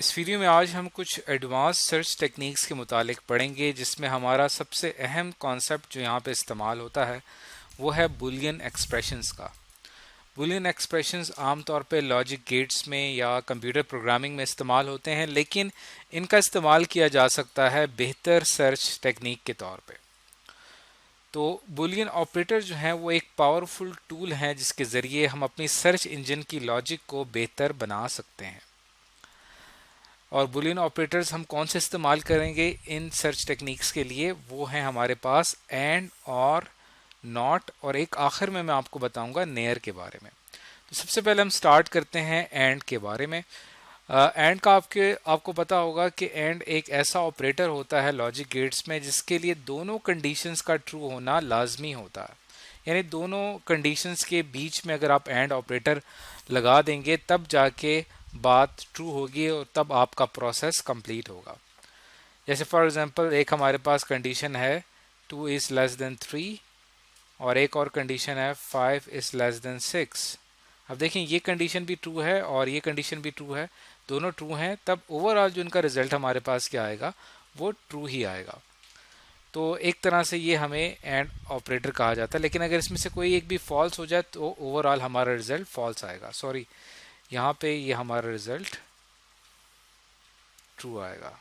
इस वीडियो में आज हम कुछ एडवांस सर्च टेक्निक्स के मुतालिक पढ़ेंगे, जिसमें हमारा सबसे अहम कॉन्सेप्ट जो यहाँ पे इस्तेमाल होता है वो है बूलियन एक्सप्रेशंस का। बूलियन एक्सप्रेशंस आमतौर पे लॉजिक गेट्स में या कंप्यूटर प्रोग्रामिंग में इस्तेमाल होते हैं, लेकिन इनका इस्तेमाल किया जा सकता है बेहतर सर्च टेक्निक के तौर पे। तो बूलियन ऑपरेटर जो हैं वो एक पावरफुल टूल हैं जिसके ज़रिए हम अपनी सर्च इंजन की लॉजिक को बेहतर बना सकते हैं। और बुलियन ऑपरेटर्स हम कौन से इस्तेमाल करेंगे इन सर्च टेक्निक्स के लिए, वो हैं हमारे पास एंड और नॉट, और एक आखिर में मैं आपको बताऊंगा नेयर के बारे में। तो सबसे पहले हम स्टार्ट करते हैं एंड के बारे में। एंड का आपको पता होगा कि एंड एक ऐसा ऑपरेटर होता है लॉजिक गेट्स में जिसके लिए दोनों कंडीशंस का ट्रू होना लाजमी होता है। यानी दोनों कंडीशंस के बीच में अगर आप एंड ऑपरेटर लगा देंगे तब जाके बात ट्रू होगी और तब आपका प्रोसेस कंप्लीट होगा। जैसे फॉर एग्जांपल एक हमारे पास कंडीशन है 2 इज़ लेस देन 3 और एक और कंडीशन है 5 इज़ लेस देन 6। अब देखें ये कंडीशन भी ट्रू है और ये कंडीशन भी ट्रू है, दोनों ट्रू हैं, तब ओवरऑल जो इनका रिजल्ट हमारे पास क्या आएगा वो ट्रू ही आएगा। तो एक तरह से ये हमें एंड ऑपरेटर कहा जाता है, लेकिन अगर इसमें से कोई एक भी फॉल्स हो जाए तो ओवरऑल हमारा रिजल्ट फॉल्स आएगा। सॉरी, यहाँ पे ये हमारा रिजल्ट ट्रू आएगा।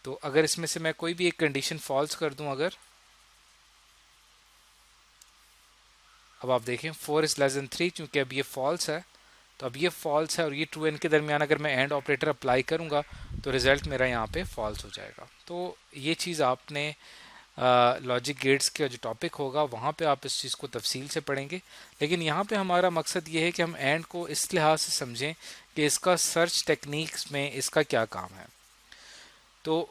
तो अगर इसमें से मैं कोई भी एक कंडीशन फॉल्स कर दूं, अगर अब आप देखें 4 इज लेस देन 3, क्योंकि अब ये फॉल्स है, तो अब ये फॉल्स है और ये ट्रू, इनके दरमियान अगर मैं एंड ऑपरेटर अप्लाई करूंगा तो रिजल्ट मेरा यहाँ पे फॉल्स हो जाएगा। तो ये चीज़ आपने लॉजिक गेट्स का जो टॉपिक होगा वहाँ पे आप इस चीज़ को तफसील से पढ़ेंगे, लेकिन यहाँ पे हमारा मकसद ये है कि हम एंड को इस लिहाज से समझें कि इसका सर्च टेक्निक्स में इसका क्या काम है। तो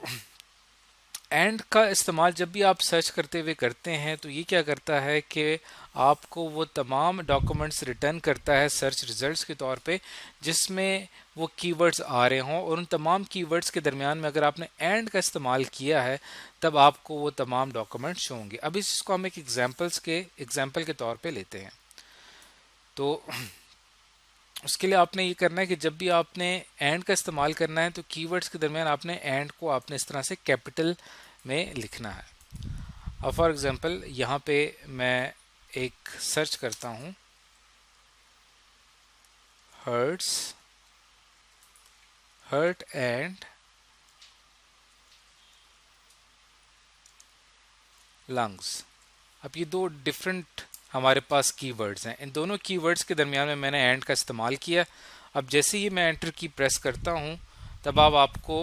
एंड का इस्तेमाल जब भी आप सर्च करते हुए करते हैं तो ये क्या करता है कि आपको वो तमाम डॉक्यूमेंट्स रिटर्न करता है सर्च रिजल्ट्स के तौर पे जिसमें वो कीवर्ड्स आ रहे हों, और उन तमाम कीवर्ड्स के दरमियान में अगर आपने एंड का इस्तेमाल किया है तब आपको वो तमाम डॉक्यूमेंट्स शो होंगे। अब इसको हम एक एग्जाम्पल के तौर पे लेते हैं। तो उसके लिए आपने ये करना है कि जब भी आपने एंड का इस्तेमाल करना है तो कीवर्ड्स के दरमियान आपने एंड को आपने इस तरह से कैपिटल में लिखना है। अब फॉर एग्जांपल यहाँ पे मैं एक सर्च करता हूँ हर्ट एंड लंग्स। अब ये दो डिफरेंट हमारे पास कीवर्ड्स हैं, इन दोनों कीवर्ड्स के दरमियान में मैंने एंड का इस्तेमाल किया। अब जैसे ही मैं एंटर की प्रेस करता हूँ तब अब आपको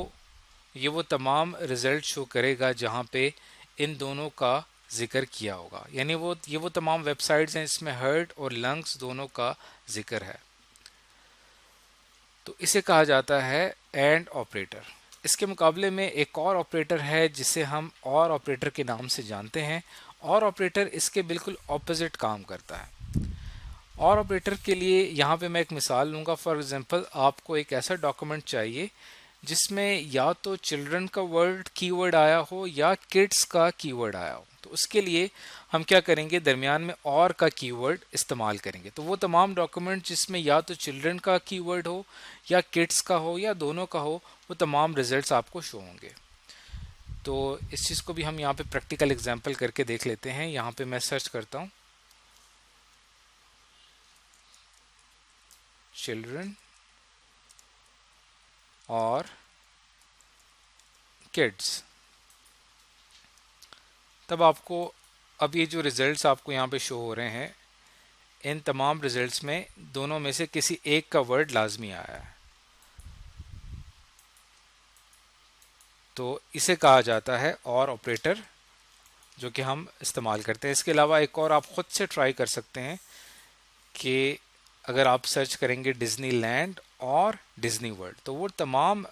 ये वो तमाम रिजल्ट शो करेगा जहाँ पे इन दोनों का जिक्र किया होगा। यानी ये वो तमाम वेबसाइट्स हैं इसमें हर्ट और लंग्स दोनों का जिक्र है। तो इसे कहा जाता है एंड ऑपरेटर। इसके मुकाबले में एक और ऑपरेटर है जिसे हम और ऑपरेटर के नाम से जानते हैं। और ऑपरेटर इसके बिल्कुल ऑपोजिट काम करता है। और ऑपरेटर के लिए यहाँ पे मैं एक मिसाल लूँगा। फॉर एग्जांपल आपको एक ऐसा डॉक्यूमेंट चाहिए जिसमें या तो चिल्ड्रन का वर्ड कीवर्ड आया हो या किड्स का कीवर्ड आया हो। तो उसके लिए हम क्या करेंगे, दरमियान में और का कीवर्ड इस्तेमाल करेंगे। तो वो तमाम डॉक्यूमेंट जिसमें या तो चिल्ड्रन का कीवर्ड हो या किड्स का हो या दोनों का हो, वो तमाम रिजल्ट्स आपको शो होंगे। तो इस चीज़ को भी हम यहाँ पे प्रैक्टिकल एग्जांपल करके देख लेते हैं। यहाँ पे मैं सर्च करता हूँ चिल्ड्रन और किड्स, तब आपको अब ये जो रिजल्ट्स आपको यहाँ पे शो हो रहे हैं, इन तमाम रिजल्ट्स में दोनों में से किसी एक का वर्ड लाजमी आया है। तो इसे कहा जाता है और ऑपरेटर, जो कि हम इस्तेमाल करते हैं। इसके अलावा एक और आप ख़ुद से ट्राई कर सकते हैं कि अगर आप सर्च करेंगे डिज्नी लैंड और डिज्नी वर्ल्ड, तो वो तमाम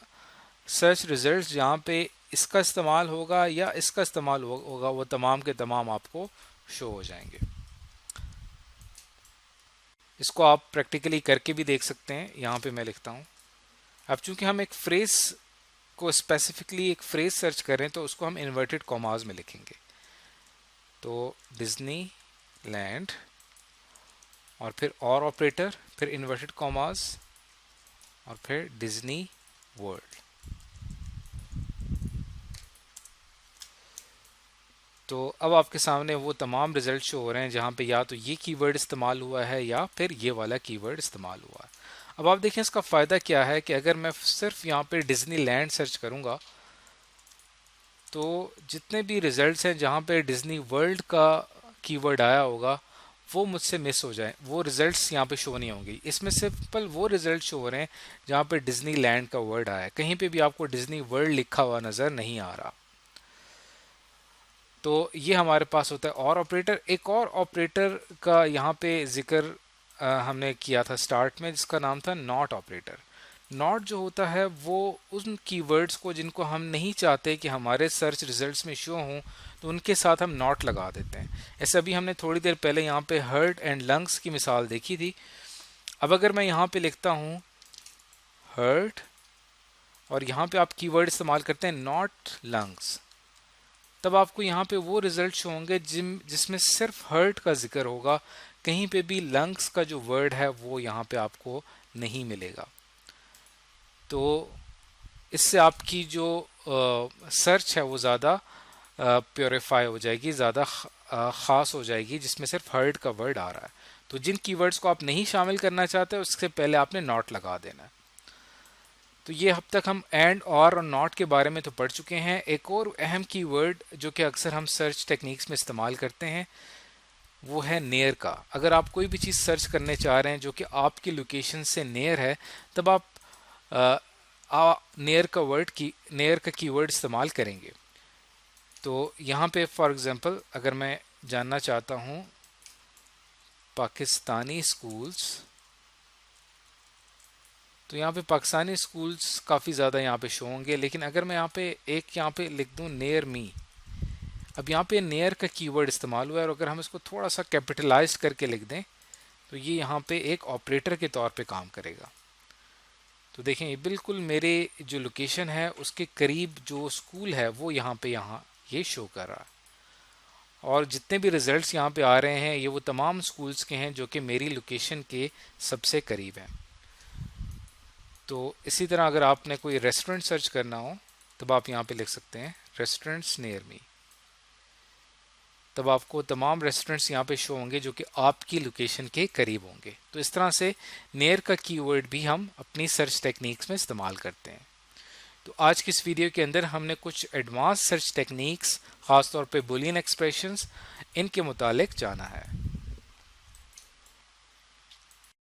सर्च रिजल्ट्स जहाँ पे इसका इस्तेमाल होगा या इसका इस्तेमाल होगा वो तमाम के तमाम आपको शो हो जाएंगे। इसको आप प्रैक्टिकली करके भी देख सकते हैं। यहाँ पे मैं लिखता हूँ। अब चूंकि हम एक फ्रेज को स्पेसिफिकली एक फ्रेज सर्च करें तो उसको हम इन्वर्टेड कॉमाज में लिखेंगे। तो डिज्नी लैंड और फिर और ऑपरेटर, फिर इन्वर्टेड कॉमाज और फिर डिज्नी वर्ल्ड। तो अब आपके सामने वो तमाम रिजल्ट शो हो रहे हैं जहाँ पे या तो ये कीवर्ड इस्तेमाल हुआ है या फिर ये वाला कीवर्ड इस्तेमाल हुआ है। अब आप देखें इसका फ़ायदा क्या है कि अगर मैं सिर्फ यहाँ पे डिज्नी लैंड सर्च करूँगा तो जितने भी रिजल्ट्स हैं जहाँ पे डिज्नी वर्ल्ड का कीवर्ड आया होगा वो मुझसे मिस हो जाए, वो रिजल्ट्स यहाँ पे शो नहीं होंगे। इसमें सिंपल वो रिजल्ट शो हो रहे हैं जहाँ पे डिज्नी लैंड का वर्ड आया है, कहीं पे भी आपको डिज्नी वर्ल्ड लिखा हुआ नज़र नहीं आ रहा। तो ये हमारे पास होता है और ऑपरेटर। एक और ऑपरेटर का यहाँ पे जिक्र हमने किया था स्टार्ट में, जिसका नाम था नॉट ऑपरेटर। नॉट जो होता है वो उन कीवर्ड्स को जिनको हम नहीं चाहते कि हमारे सर्च रिजल्ट्स में शो हों तो उनके साथ हम नॉट लगा देते हैं। ऐसे अभी हमने थोड़ी देर पहले यहाँ पे हर्ट एंड लंग्स की मिसाल देखी थी। अब अगर मैं यहाँ पे लिखता हूँ हर्ट और यहाँ पे आप कीवर्ड इस्तेमाल करते हैं नॉट लंग्स, तब आपको यहाँ पे वो रिजल्ट शो होंगे जिसमें सिर्फ हर्ट का जिक्र होगा, कहीं पे भी लंग्स का जो वर्ड है वो यहाँ पे आपको नहीं मिलेगा। तो इससे आपकी जो सर्च है वो ज़्यादा प्योरीफाई हो जाएगी, ज़्यादा ख़ास हो जाएगी, जिसमें सिर्फ हर्ट का वर्ड आ रहा है। तो जिन कीवर्ड्स को आप नहीं शामिल करना चाहते उससे पहले आपने नॉट लगा देना है। तो ये अब तक हम एंड और नॉट के बारे में तो पढ़ चुके हैं। एक और अहम कीवर्ड जो कि अक्सर हम सर्च टेक्निक्स में इस्तेमाल करते हैं वो है नियर का। अगर आप कोई भी चीज़ सर्च करने चाह रहे हैं जो कि आपकी लोकेशन से नियर है, तब आप नियर का कीवर्ड इस्तेमाल करेंगे। तो यहाँ पे फॉर एग्जांपल अगर मैं जानना चाहता हूँ पाकिस्तानी स्कूल्स, तो यहाँ पे पाकिस्तानी स्कूल्स काफ़ी ज़्यादा यहाँ पे शो होंगे। लेकिन अगर मैं यहाँ पे लिख दूँ नियर मी, अब यहाँ पे नियर का कीवर्ड इस्तेमाल हुआ है और अगर हम इसको थोड़ा सा कैपिटलाइज करके लिख दें तो ये यहाँ पे एक ऑपरेटर के तौर पे काम करेगा। तो देखें ये बिल्कुल मेरे जो लोकेशन है उसके करीब जो स्कूल है वो यहाँ ये शो कर रहा है। और जितने भी रिजल्ट्स यहाँ पे आ रहे हैं ये वो तमाम स्कूल्स के हैं जो कि मेरी लोकेशन के सबसे करीब हैं। तो इसी तरह अगर आपने कोई रेस्टोरेंट सर्च करना हो तब आप यहाँ पे लिख सकते हैं रेस्टोरेंट्स नियर मी, तब आपको तमाम रेस्टोरेंट्स यहाँ पे शो होंगे जो कि आपकी लोकेशन के करीब होंगे। तो इस तरह से नियर का कीवर्ड भी हम अपनी सर्च टेक्निक्स में इस्तेमाल करते हैं। तो आज की इस वीडियो के अंदर हमने कुछ एडवांस सर्च टेक्निक्स, ख़ासतौर पे बुलियन एक्सप्रेशंस, इनके मुतालिक जाना है।